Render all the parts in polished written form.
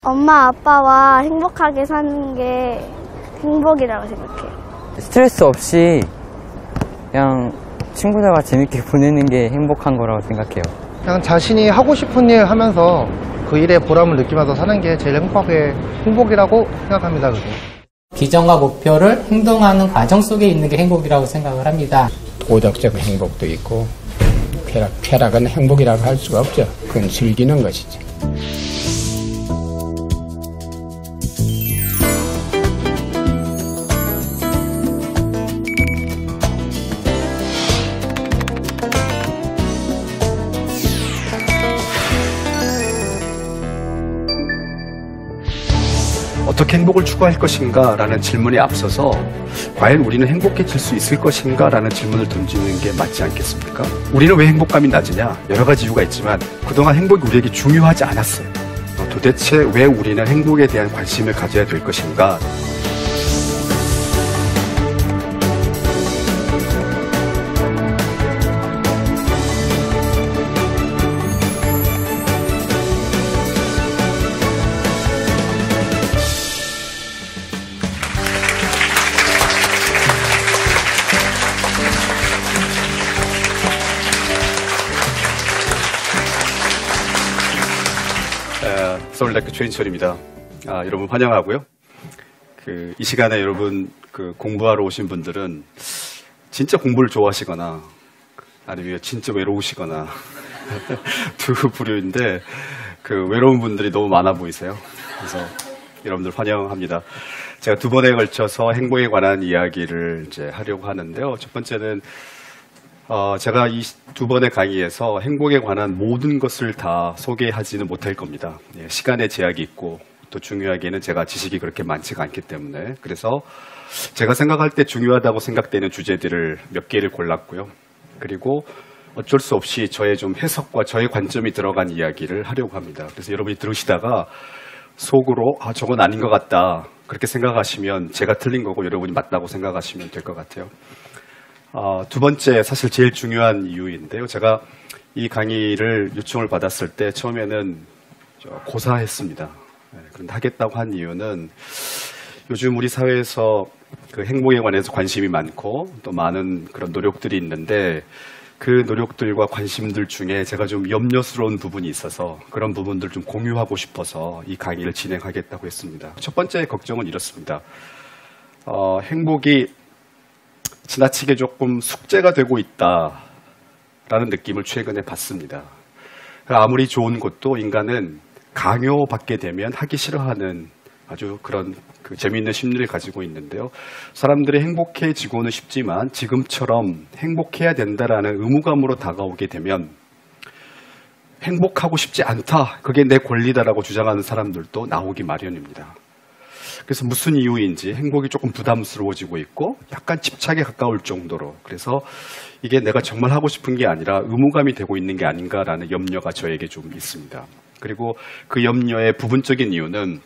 엄마, 아빠와 행복하게 사는 게 행복이라고 생각해요. 스트레스 없이 그냥 친구들과 재밌게 보내는 게 행복한 거라고 생각해요. 그냥 자신이 하고 싶은 일 하면서 그 일에 보람을 느끼면서 사는 게 제일 행복이라고 생각합니다. 그래서. 비전과 목표를 행동하는 과정 속에 있는 게 행복이라고 생각을 합니다. 도덕적 행복도 있고 쾌락은 행복이라고 할 수가 없죠. 그건 즐기는 것이죠. 어떻게 행복을 추구할 것인가 라는 질문에 앞서서 과연 우리는 행복해질 수 있을 것인가 라는 질문을 던지는 게 맞지 않겠습니까? 우리는 왜 행복감이 낮으냐? 여러 가지 이유가 있지만 그동안 행복이 우리에게 중요하지 않았어요. 도대체 왜 우리는 행복에 대한 관심을 가져야 될 것인가? 서울대학교 최인철입니다. 여러분 환영하고요. 이 시간에 여러분 공부하러 오신 분들은 진짜 공부를 좋아하시거나 아니면 진짜 외로우시거나 두 부류인데 외로운 분들이 너무 많아 보이세요. 그래서 여러분들 환영합니다. 제가 두 번에 걸쳐서 행복에 관한 이야기를 이제 하려고 하는데요. 첫 번째는 제가 이 두 번의 강의에서 행복에 관한 모든 것을 다 소개하지는 못할 겁니다. 시간의 제약이 있고 또 중요하게는 제가 지식이 그렇게 많지가 않기 때문에 그래서 제가 생각할 때 중요하다고 생각되는 주제들을 몇 개를 골랐고요. 그리고 어쩔 수 없이 저의 좀 해석과 저의 관점이 들어간 이야기를 하려고 합니다. 그래서 여러분이 들으시다가 속으로 저건 아닌 것 같다 그렇게 생각하시면 제가 틀린 거고 여러분이 맞다고 생각하시면 될 것 같아요. 두 번째 사실 제일 중요한 이유인데요. 제가 이 강의를 요청을 받았을 때 처음에는 고사했습니다. 그런데 하겠다고 한 이유는 요즘 우리 사회에서 행복에 관해서 관심이 많고 또 많은 그런 노력들이 있는데 그 노력들과 관심들 중에 제가 좀 염려스러운 부분이 있어서 그런 부분들을 좀 공유하고 싶어서 이 강의를 진행하겠다고 했습니다. 첫 번째 걱정은 이렇습니다. 행복이 지나치게 조금 숙제가 되고 있다라는 느낌을 최근에 받습니다. 아무리 좋은 것도 인간은 강요받게 되면 하기 싫어하는 아주 그런 재미있는 심리를 가지고 있는데요. 사람들이 행복해지고는 싶지만 지금처럼 행복해야 된다라는 의무감으로 다가오게 되면 행복하고 싶지 않다, 그게 내 권리다라고 주장하는 사람들도 나오기 마련입니다. 그래서 무슨 이유인지 행복이 조금 부담스러워지고 있고 약간 집착에 가까울 정도로, 그래서 이게 내가 정말 하고 싶은 게 아니라 의무감이 되고 있는 게 아닌가라는 염려가 저에게 좀 있습니다. 그리고 그 염려의 부분적인 이유는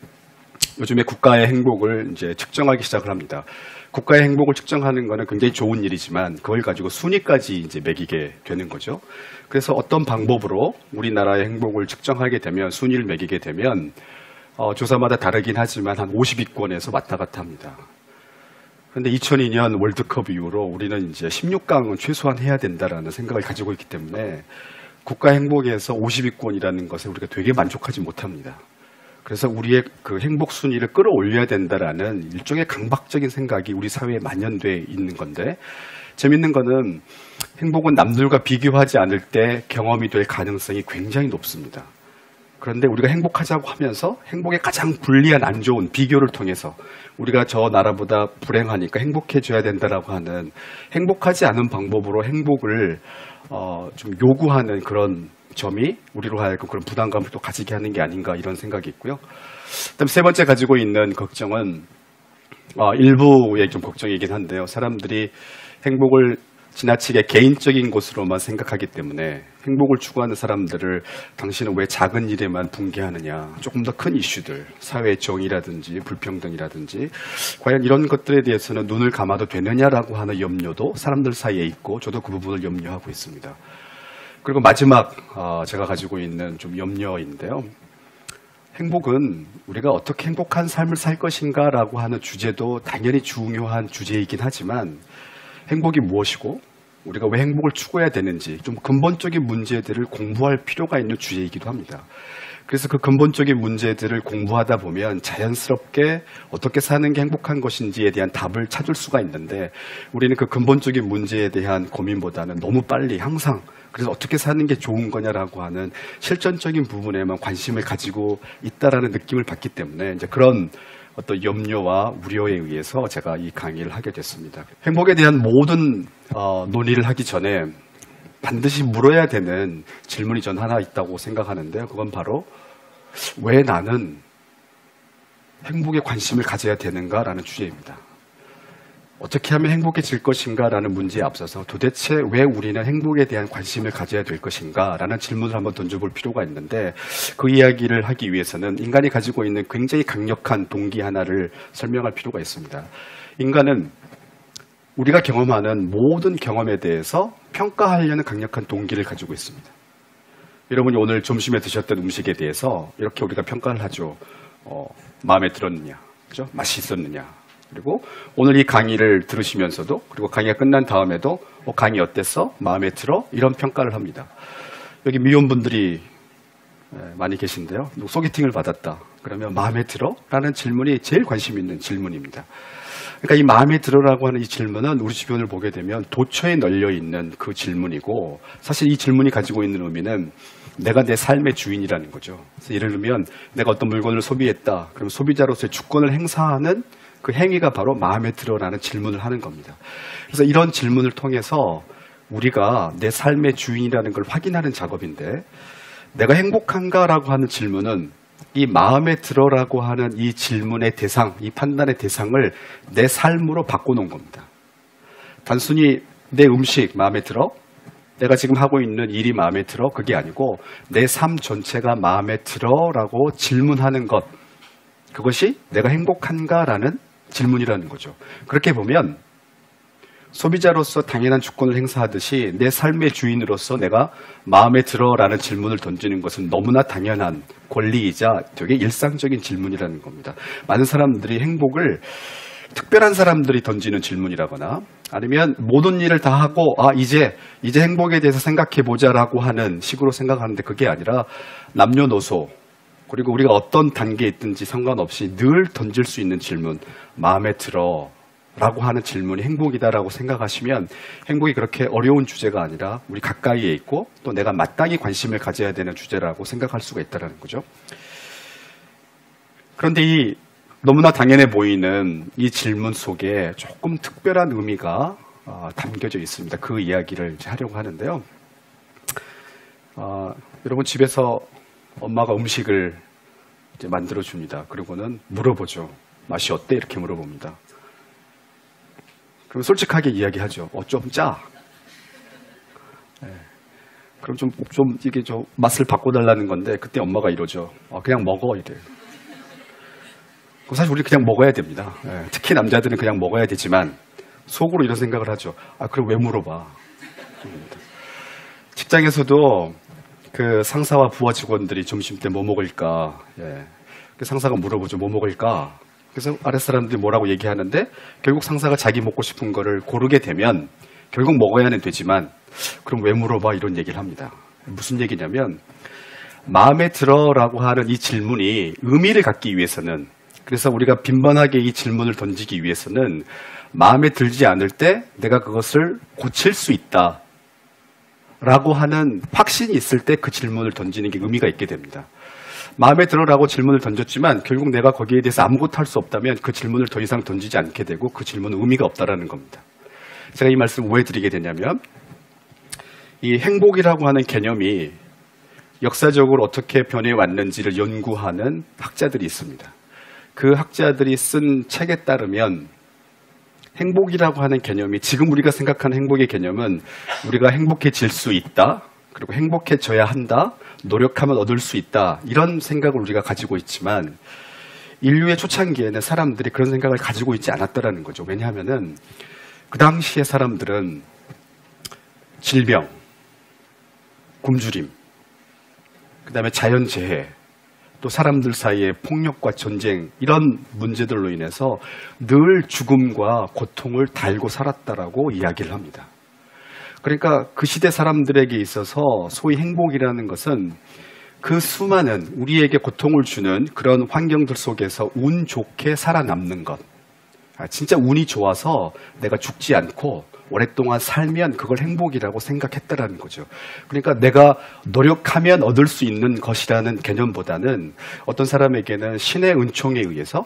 요즘에 국가의 행복을 이제 측정하기 시작을 합니다. 국가의 행복을 측정하는 거는 굉장히 좋은 일이지만 그걸 가지고 순위까지 이제 매기게 되는 거죠. 그래서 어떤 방법으로 우리나라의 행복을 측정하게 되면, 순위를 매기게 되면 조사마다 다르긴 하지만 한 50위권에서 왔다 갔다 합니다. 그런데 2002년 월드컵 이후로 우리는 이제 16강은 최소한 해야 된다라는 생각을 가지고 있기 때문에 국가 행복에서 50위권이라는 것에 우리가 되게 만족하지 못합니다. 그래서 우리의 그 행복 순위를 끌어올려야 된다라는 일종의 강박적인 생각이 우리 사회에 만연돼 있는 건데, 재밌는 거는 행복은 남들과 비교하지 않을 때 경험이 될 가능성이 굉장히 높습니다. 그런데 우리가 행복하자고 하면서 행복에 가장 불리한 안 좋은 비교를 통해서 우리가 저 나라보다 불행하니까 행복해져야 된다라고 하는, 행복하지 않은 방법으로 행복을 좀 요구하는 그런 점이 우리로 하여금 그런 부담감을 또 가지게 하는 게 아닌가, 이런 생각이 있고요. 그다음 세 번째 가지고 있는 걱정은 일부의 좀 걱정이긴 한데요. 사람들이 행복을 지나치게 개인적인 것으로만 생각하기 때문에 행복을 추구하는 사람들을 당신은 왜 작은 일에만 붕괴하느냐, 조금 더 큰 이슈들, 사회의 정의라든지 불평등이라든지 과연 이런 것들에 대해서는 눈을 감아도 되느냐라고 하는 염려도 사람들 사이에 있고, 저도 그 부분을 염려하고 있습니다. 그리고 마지막 제가 가지고 있는 좀 염려인데요. 행복은 우리가 어떻게 행복한 삶을 살 것인가라고 하는 주제도 당연히 중요한 주제이긴 하지만 행복이 무엇이고 우리가 왜 행복을 추구해야 되는지 좀 근본적인 문제들을 공부할 필요가 있는 주제이기도 합니다. 그래서 그 근본적인 문제들을 공부하다 보면 자연스럽게 어떻게 사는 게 행복한 것인지에 대한 답을 찾을 수가 있는데 우리는 그 근본적인 문제에 대한 고민보다는 너무 빨리 항상 그래서 어떻게 사는 게 좋은 거냐라고 하는 실전적인 부분에만 관심을 가지고 있다라는 느낌을 받기 때문에 이제 그런 어떤 염려와 우려에 의해서 제가 이 강의를 하게 됐습니다. 행복에 대한 모든 논의를 하기 전에 반드시 물어야 되는 질문이 전 하나 있다고 생각하는데요. 그건 바로 왜 나는 행복에 관심을 가져야 되는가라는 주제입니다. 어떻게 하면 행복해질 것인가라는 문제에 앞서서 도대체 왜 우리는 행복에 대한 관심을 가져야 될 것인가라는 질문을 한번 던져볼 필요가 있는데 그 이야기를 하기 위해서는 인간이 가지고 있는 굉장히 강력한 동기 하나를 설명할 필요가 있습니다. 인간은 우리가 경험하는 모든 경험에 대해서 평가하려는 강력한 동기를 가지고 있습니다. 여러분이 오늘 점심에 드셨던 음식에 대해서 이렇게 우리가 평가를 하죠. 마음에 들었느냐, 그죠? 맛이 있었느냐. 그리고 오늘 이 강의를 들으시면서도 그리고 강의가 끝난 다음에도 강의 어땠어? 마음에 들어? 이런 평가를 합니다. 여기 미혼분들이 많이 계신데요. 소개팅을 받았다. 그러면 마음에 들어? 라는 질문이 제일 관심 있는 질문입니다. 그러니까 이 마음에 들어라고 하는 이 질문은 우리 주변을 보게 되면 도처에 널려 있는 그 질문이고 사실 이 질문이 가지고 있는 의미는 내가 내 삶의 주인이라는 거죠. 그래서 예를 들면 내가 어떤 물건을 소비했다. 그럼 소비자로서의 주권을 행사하는 그 행위가 바로 마음에 들어라는 질문을 하는 겁니다. 그래서 이런 질문을 통해서 우리가 내 삶의 주인이라는 걸 확인하는 작업인데 내가 행복한가라고 하는 질문은 이 마음에 들어라고 하는 이 질문의 대상, 이 판단의 대상을 내 삶으로 바꿔놓은 겁니다. 단순히 내 음식 마음에 들어? 내가 지금 하고 있는 일이 마음에 들어? 그게 아니고 내 삶 전체가 마음에 들어라고 질문하는 것. 그것이 내가 행복한가라는 질문이라는 거죠. 그렇게 보면 소비자로서 당연한 주권을 행사하듯이 내 삶의 주인으로서 내가 마음에 들어라는 질문을 던지는 것은 너무나 당연한 권리이자 되게 일상적인 질문이라는 겁니다. 많은 사람들이 행복을 특별한 사람들이 던지는 질문이라거나 아니면 모든 일을 다 하고 이제 행복에 대해서 생각해보자라고 하는 식으로 생각하는데 그게 아니라 남녀노소 그리고 우리가 어떤 단계에 있든지 상관없이 늘 던질 수 있는 질문 마음에 들어 라고 하는 질문이 행복이다라고 생각하시면 행복이 그렇게 어려운 주제가 아니라 우리 가까이에 있고 또 내가 마땅히 관심을 가져야 되는 주제라고 생각할 수가 있다는 거죠. 그런데 이 너무나 당연해 보이는 이 질문 속에 조금 특별한 의미가 담겨져 있습니다. 그 이야기를 이제 하려고 하는데요. 여러분 집에서 엄마가 음식을 이제 만들어줍니다. 그리고는 물어보죠. 맛이 어때? 이렇게 물어봅니다. 그럼 솔직하게 이야기하죠. 좀 짜. 네. 그럼 이게 맛을 바꿔달라는 건데, 그때 엄마가 이러죠. 그냥 먹어, 이래. 사실 우리 그냥 먹어야 됩니다. 네. 특히 남자들은 그냥 먹어야 되지만, 속으로 이런 생각을 하죠. 그럼 왜 물어봐? 직장에서도 그 상사와 부하 직원들이 점심 때 뭐 먹을까? 예. 그 상사가 물어보죠. 뭐 먹을까? 그래서 아랫사람들이 뭐라고 얘기하는데 결국 상사가 자기 먹고 싶은 거를 고르게 되면 결국 먹어야는 되지만 그럼 왜 물어봐? 이런 얘기를 합니다. 무슨 얘기냐면 마음에 들어라고 하는 이 질문이 의미를 갖기 위해서는 그래서 우리가 빈번하게 이 질문을 던지기 위해서는 마음에 들지 않을 때 내가 그것을 고칠 수 있다 라고 하는 확신이 있을 때 그 질문을 던지는 게 의미가 있게 됩니다. 마음에 들어라고 질문을 던졌지만 결국 내가 거기에 대해서 아무것도 할 수 없다면 그 질문을 더 이상 던지지 않게 되고 그 질문은 의미가 없다라는 겁니다. 제가 이 말씀을 왜 드리게 되냐면 이 행복이라고 하는 개념이 역사적으로 어떻게 변해왔는지를 연구하는 학자들이 있습니다. 그 학자들이 쓴 책에 따르면 행복이라고 하는 개념이 지금 우리가 생각하는 행복의 개념은 우리가 행복해질 수 있다. 그리고 행복해져야 한다. 노력하면 얻을 수 있다. 이런 생각을 우리가 가지고 있지만 인류의 초창기에는 사람들이 그런 생각을 가지고 있지 않았다라는 거죠. 왜냐하면은 그 당시의 사람들은 질병, 굶주림, 그 다음에 자연재해, 또 사람들 사이의 폭력과 전쟁 이런 문제들로 인해서 늘 죽음과 고통을 달고 살았다라고 이야기를 합니다. 그러니까 그 시대 사람들에게 있어서 소위 행복이라는 것은 그 수많은 우리에게 고통을 주는 그런 환경들 속에서 운 좋게 살아남는 것. 진짜 운이 좋아서 내가 죽지 않고 오랫동안 살면 그걸 행복이라고 생각했다라는 거죠. 그러니까 내가 노력하면 얻을 수 있는 것이라는 개념보다는 어떤 사람에게는 신의 은총에 의해서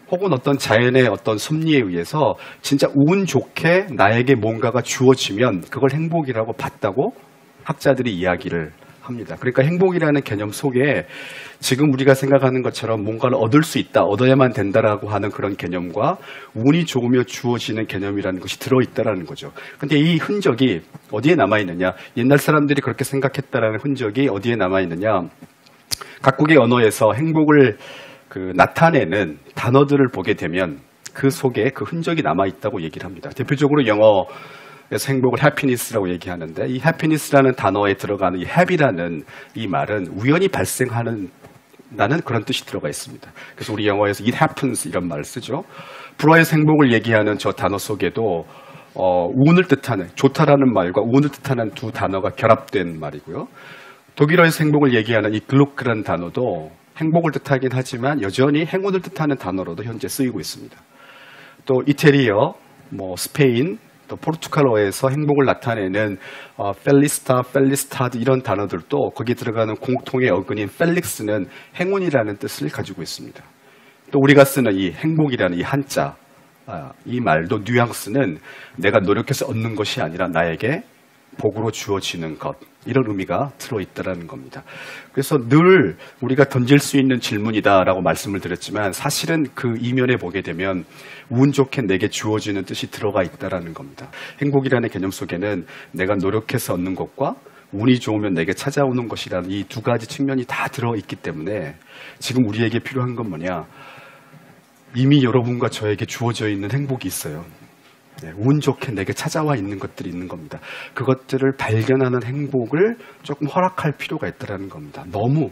혹은 어떤 자연의 어떤 섭리에 의해서 진짜 운 좋게 나에게 뭔가가 주어지면 그걸 행복이라고 봤다고 학자들이 이야기를 합니다. 그러니까 행복이라는 개념 속에 지금 우리가 생각하는 것처럼 뭔가를 얻을 수 있다, 얻어야만 된다라고 하는 그런 개념과 운이 좋으며 주어지는 개념이라는 것이 들어있다라는 거죠. 근데 이 흔적이 어디에 남아있느냐? 옛날 사람들이 그렇게 생각했다라는 흔적이 어디에 남아있느냐? 각국의 언어에서 행복을 나타내는 단어들을 보게 되면 그 속에 그 흔적이 남아있다고 얘기를 합니다. 대표적으로 영어에서 행복을 happiness라고 얘기하는데 이 happiness라는 단어에 들어가는 이 happy라는 이 말은 우연히 발생하는 나는 그런 뜻이 들어가 있습니다. 그래서 우리 영어에서 it happens 이런 말을 쓰죠. 불어에서 행복을 얘기하는 저 단어 속에도 운을 뜻하는 좋다라는 말과 운을 뜻하는 두 단어가 결합된 말이고요. 독일어에서 행복을 얘기하는 이 글루크라는 단어도 행복을 뜻하긴 하지만 여전히 행운을 뜻하는 단어로도 현재 쓰이고 있습니다. 또 이태리어, 스페인, 또 포르투갈어에서 행복을 나타내는 펠리스타, 펠리스타드 이런 단어들도 거기에 들어가는 공통의 어근인 펠릭스는 행운이라는 뜻을 가지고 있습니다. 또 우리가 쓰는 이 행복이라는 이 한자, 이 말도 뉘앙스는 내가 노력해서 얻는 것이 아니라 나에게 복으로 주어지는 것 이런 의미가 들어있다는 겁니다. 그래서 늘 우리가 던질 수 있는 질문이다라고 말씀을 드렸지만 사실은 그 이면에 보게 되면 운 좋게 내게 주어지는 뜻이 들어가 있다는 겁니다. 행복이라는 개념 속에는 내가 노력해서 얻는 것과 운이 좋으면 내게 찾아오는 것이라는 이 두 가지 측면이 다 들어있기 때문에 지금 우리에게 필요한 건 뭐냐? 이미 여러분과 저에게 주어져 있는 행복이 있어요. 운 좋게 내게 찾아와 있는 것들이 있는 겁니다. 그것들을 발견하는 행복을 조금 허락할 필요가 있다는 겁니다. 너무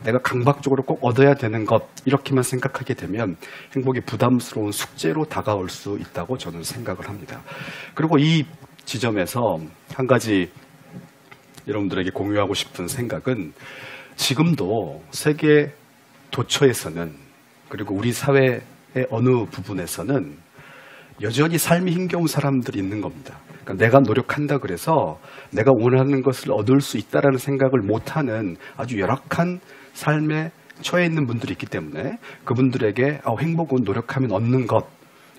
내가 강박적으로 꼭 얻어야 되는 것 이렇게만 생각하게 되면 행복이 부담스러운 숙제로 다가올 수 있다고 저는 생각을 합니다. 그리고 이 지점에서 한 가지 여러분들에게 공유하고 싶은 생각은 지금도 세계 도처에서는 그리고 우리 사회의 어느 부분에서는 여전히 삶이 힘겨운 사람들이 있는 겁니다. 그러니까 내가 노력한다 그래서 내가 원하는 것을 얻을 수 있다라는 생각을 못하는 아주 열악한 삶에 처해 있는 분들이 있기 때문에 그분들에게 행복은 노력하면 얻는 것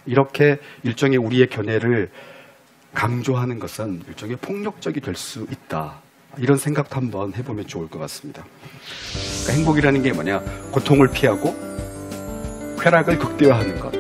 이렇게 일종의 우리의 견해를 강조하는 것은 일종의 폭력적이 될 수 있다. 이런 생각도 한번 해보면 좋을 것 같습니다. 그러니까 행복이라는 게 뭐냐? 고통을 피하고 쾌락을 극대화하는 것.